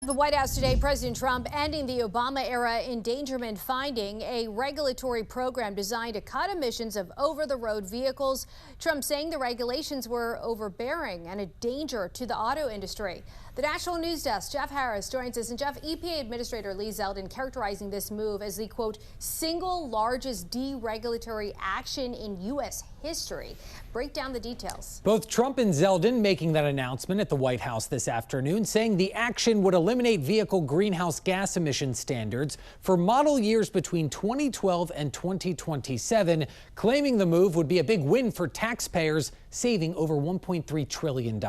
The White House today, President Trump ending the Obama-era endangerment finding, a regulatory program designed to cut emissions of over-the-road vehicles. Trump saying the regulations were overbearing and a danger to the auto industry. The National News Desk, Jeff Harris, joins us. And Jeff, EPA Administrator Lee Zeldin characterizing this move as the, quote, single largest deregulatory action in U.S. history. Break down the details. Both Trump and Zeldin making that announcement at the White House this afternoon, saying the action would eliminate vehicle greenhouse gas emission standards for model years between 2012 and 2027, claiming the move would be a big win for taxpayers, saving over $1.3 trillion.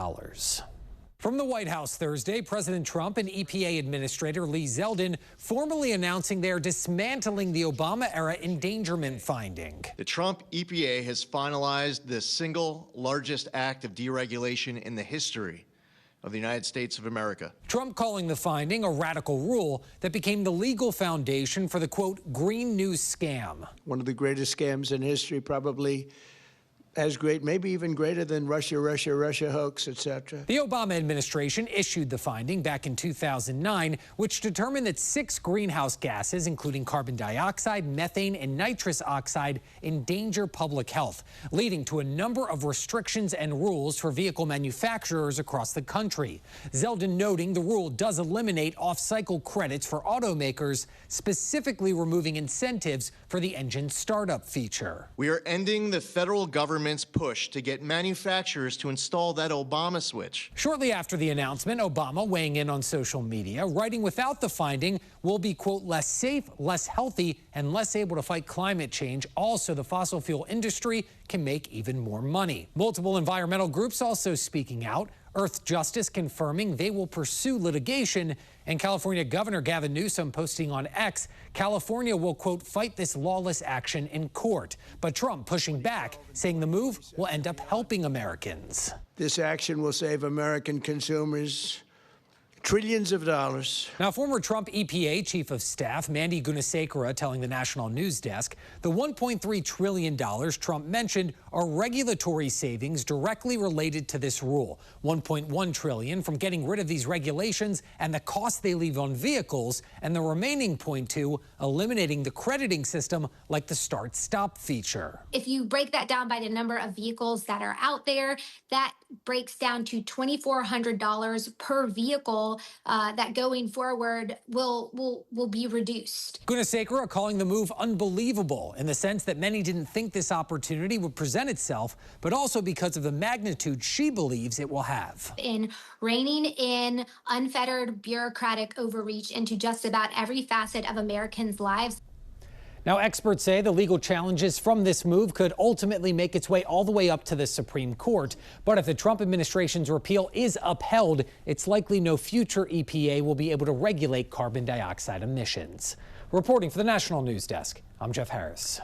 From the White House Thursday, President Trump and EPA Administrator Lee Zeldin formally announcing they are dismantling the Obama-era endangerment finding. The Trump EPA has finalized the single largest act of deregulation in the history of the United States of America. Trump calling the finding a radical rule that became the legal foundation for the, quote, green news scam. One of the greatest scams in history, probably as great, maybe even greater than Russia hoax, etc. The Obama administration issued the finding back in 2009, which determined that 6 greenhouse gases, including carbon dioxide, methane, and nitrous oxide, endanger public health, leading to a number of restrictions and rules for vehicle manufacturers across the country. Zeldin noting the rule does eliminate off-cycle credits for automakers, specifically removing incentives for the engine startup feature. We are ending the federal government's push to get manufacturers to install that Obama switch. Shortly after the announcement, Obama weighing in on social media, writing without the finding will be, quote, less safe, less healthy, and less able to fight climate change. Also, the fossil fuel industry can make even more money. Multiple environmental groups also speaking out. Earth Justice confirming they will pursue litigation, and California Governor Gavin Newsom posting on X, California will, quote, fight this lawless action in court. But Trump pushing back, saying the move will end up helping Americans. This action will save American consumers trillions of dollars. Now, former Trump EPA Chief of Staff Mandy Gunasekara telling the National News Desk the $1.3 trillion Trump mentioned are regulatory savings directly related to this rule. $1.1 trillion from getting rid of these regulations and the cost they leave on vehicles, and the remaining $0.2 eliminating the crediting system like the start-stop feature. If you break that down by the number of vehicles that are out there, that breaks down to $2,400 per vehicle. That going forward will be reduced. Gunasekara calling the move unbelievable in the sense that many didn't think this opportunity would present itself, but also because of the magnitude she believes it will have. In reining in unfettered bureaucratic overreach into just about every facet of Americans' lives. Now, experts say the legal challenges from this move could ultimately make its way all the way up to the Supreme Court. But if the Trump administration's repeal is upheld, it's likely no future EPA will be able to regulate carbon dioxide emissions. Reporting for the National News Desk, I'm Jeff Harris.